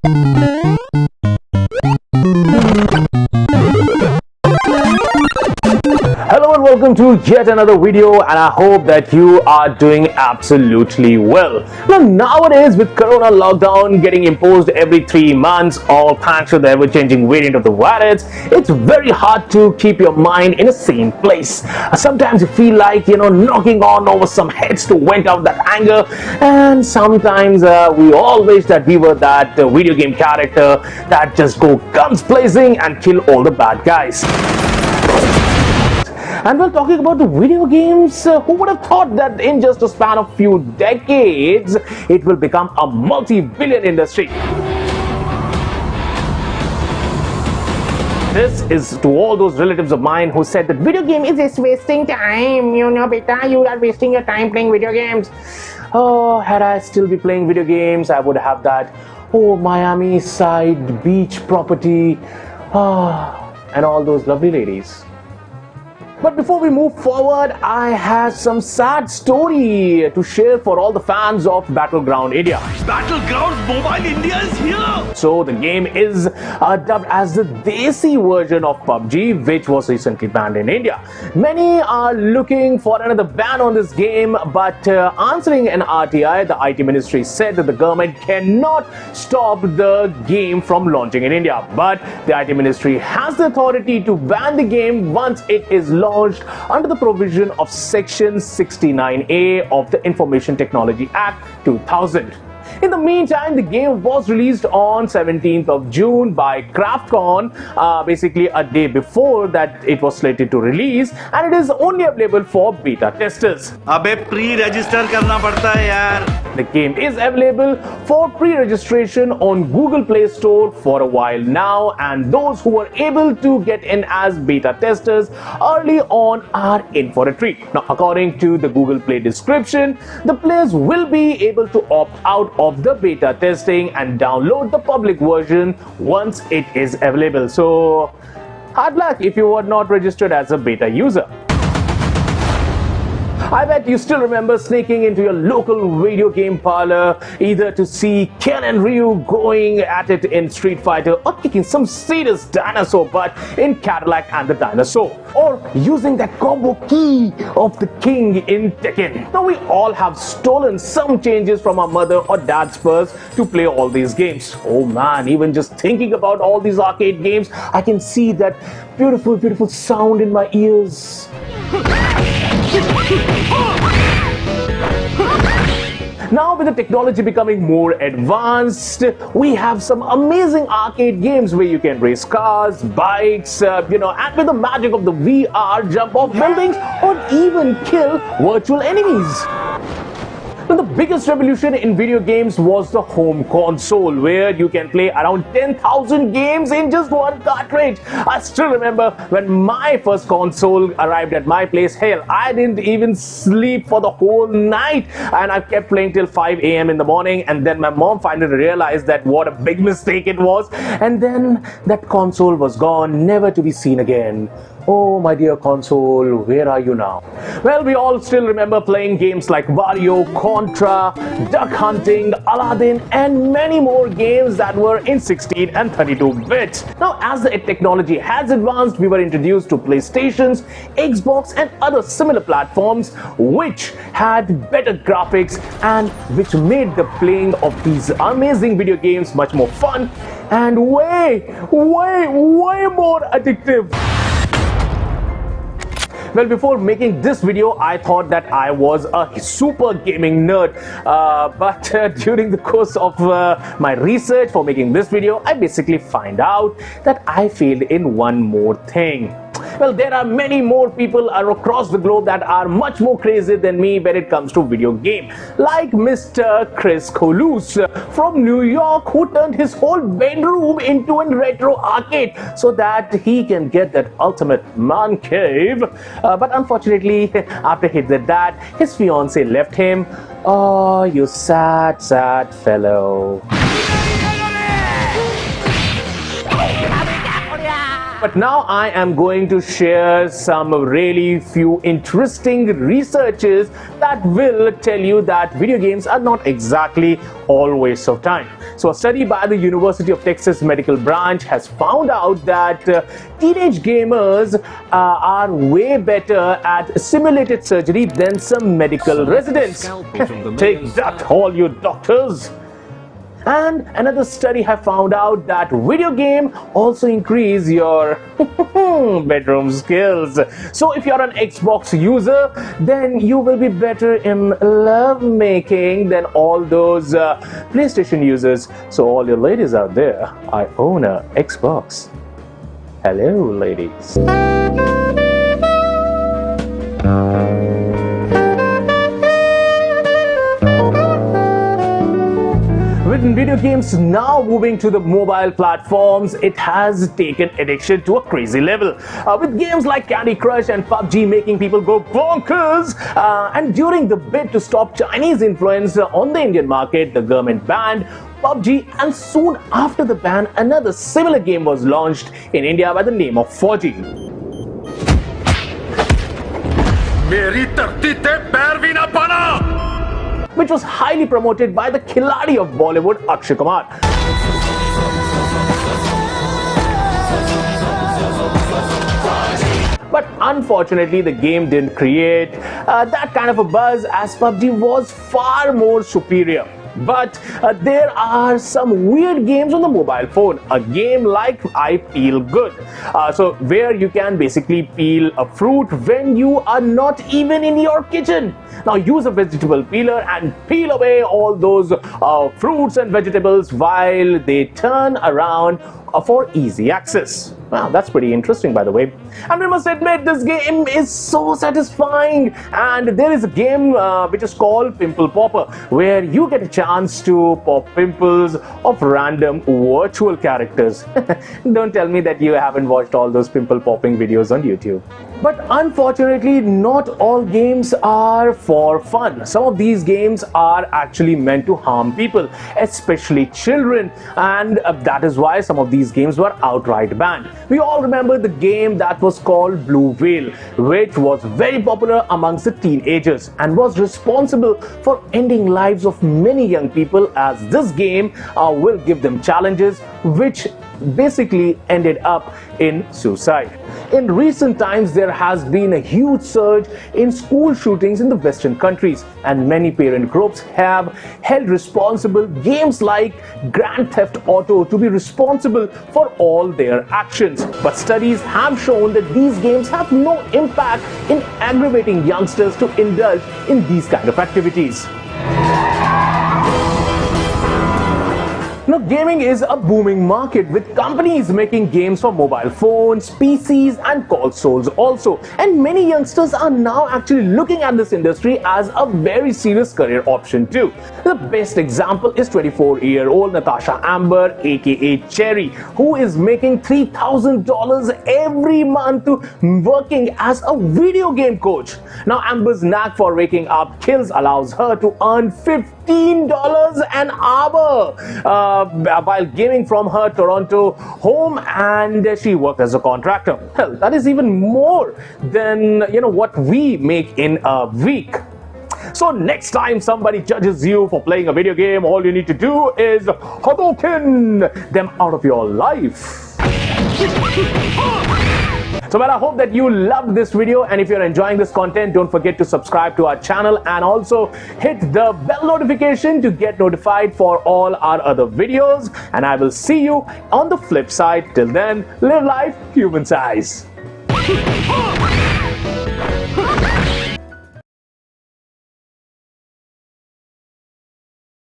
Hello and welcome to yet another video, and I hope that you are doing absolutely well. Nowadays, with Corona lockdown getting imposed every 3 months, all thanks to the ever-changing variant of the virus, it's very hard to keep your mind in a same place. Sometimes you feel like, knocking on over some heads to vent out that anger, and sometimes we all wish that we were that video game character that just go guns blazing and kill all the bad guys. And while talking about the video games, who would have thought that in just a span of few decades, it will become a multi-billion industry? This is to all those relatives of mine who said that video game is just wasting time. Beta, you are wasting your time playing video games. Oh, had I still be playing video games, I would have that, Miami side beach property, and all those lovely ladies. But before we move forward, I have some sad story to share for all the fans of Battleground India. Battlegrounds Mobile India is here! So the game is dubbed as the desi version of PUBG, which was recently banned in India. Many are looking for another ban on this game, but answering an RTI, the IT ministry said that the government cannot stop the game from launching in India. But the IT ministry has the authority to ban the game once it is launched under the provision of Section 69A of the Information Technology Act 2000. In the meantime, the game was released on 17th of June by Craftcon, basically a day before that it was slated to release, and it is only available for beta testers. अबे pre-register करना पड़ता है यार. The game is available for pre-registration on Google Play Store for a while now, and those who are able to get in as beta testers early on are in for a treat. Now, according to the Google Play description, the players will be able to opt out of the beta testing and download the public version once it is available. So, hard luck if you were not registered as a beta user. I bet you still remember sneaking into your local video game parlor either to see Ken and Ryu going at it in Street Fighter, or kicking some serious dinosaur butt in Cadillac and the Dinosaur, or using that combo key of the king in Tekken. Now, we all have stolen some changes from our mother or dad's purse to play all these games. Oh man, even just thinking about all these arcade games, I can see that beautiful, beautiful sound in my ears. Now, with the technology becoming more advanced, we have some amazing arcade games where you can race cars, bikes, and with the magic of the VR, jump off buildings or even kill virtual enemies. Now, the biggest revolution in video games was the home console, where you can play around 10,000 games in just one cartridge. I still remember when my first console arrived at my place. Hell, I didn't even sleep for the whole night, and I kept playing till 5 a.m. in the morning, and then my mom finally realized that what a big mistake it was, and then that console was gone, never to be seen again. Oh, my dear console, where are you now? Well, we all still remember playing games like Wario, Contra, Duck Hunting, Aladdin, and many more games that were in 16 and 32-bit. Now, as the technology has advanced, we were introduced to PlayStations, Xbox, and other similar platforms which had better graphics and which made the playing of these amazing video games much more fun and way more addictive. Well, before making this video, I thought that I was a super gaming nerd, but during the course of my research for making this video, I basically find out that I failed in one more thing. Well, there are many more people across the globe that are much more crazy than me when it comes to video game, like Mr. Chris Colus from New York, who turned his whole bedroom into a retro arcade so that he can get that ultimate man cave. But unfortunately, after he did that, his fiancée left him. Oh, you sad, sad fellow. But now I am going to share some really few interesting researches that will tell you that video games are not exactly all waste of time. So a study by the University of Texas Medical Branch has found out that teenage gamers are way better at simulated surgery than some medical residents. Take that, all you doctors! And another study have found out that video game also increase your bedroom skills. So if you're an Xbox user, then you will be better in love making than all those PlayStation users. So all your ladies out there, I own a Xbox. Hello, ladies. With video games now moving to the mobile platforms, it has taken addiction to a crazy level. With games like Candy Crush and PUBG making people go bonkers. And during the bid to stop Chinese influence on the Indian market, the government banned PUBG, and soon after the ban, another similar game was launched in India by the name of 4G. मेरी धरती ते पैर भी ना पाना, which was highly promoted by the Khiladi of Bollywood, Akshay Kumar. But unfortunately, the game didn't create that kind of a buzz, as PUBG was far more superior. But there are some weird games on the mobile phone. A game like I Peel Good. So where you can basically peel a fruit when you are not even in your kitchen. Now use a vegetable peeler and peel away all those fruits and vegetables while they turn around for easy access. Wow, that's pretty interesting, by the way. And we must admit, this game is so satisfying. And there is a game which is called Pimple Popper, where you get a chance to pop pimples of random virtual characters. Don't tell me that you haven't watched all those pimple popping videos on YouTube. But unfortunately, not all games are for fun. Some of these games are actually meant to harm people, especially children. And that is why some of these games were outright banned. We all remember the game that was called Blue Whale, which was very popular amongst the teenagers and was responsible for ending lives of many young people, as this game will give them challenges which basically ended up in suicide. In recent times, there has been a huge surge in school shootings in the Western countries, and many parent groups have held responsible games like Grand Theft Auto to be responsible for all their actions. But studies have shown that these games have no impact in aggravating youngsters to indulge in these kind of activities. Now, gaming is a booming market, with companies making games for mobile phones, PCs and consoles also. And many youngsters are now actually looking at this industry as a very serious career option too. The best example is 24-year-old Natasha Amber, aka Cherry, who is making $3,000 every month working as a video game coach. Now, Amber's knack for raking up kills allows her to earn $15 an hour while gaming from her Toronto home, and she worked as a contractor. Hell, that is even more than what we make in a week. So next time somebody judges you for playing a video game, all you need to do is Hadouken them out of your life. So well, I hope that you loved this video, and if you're enjoying this content, don't forget to subscribe to our channel and also hit the bell notification to get notified for all our other videos. And I will see you on the flip side. Till then, live life human size.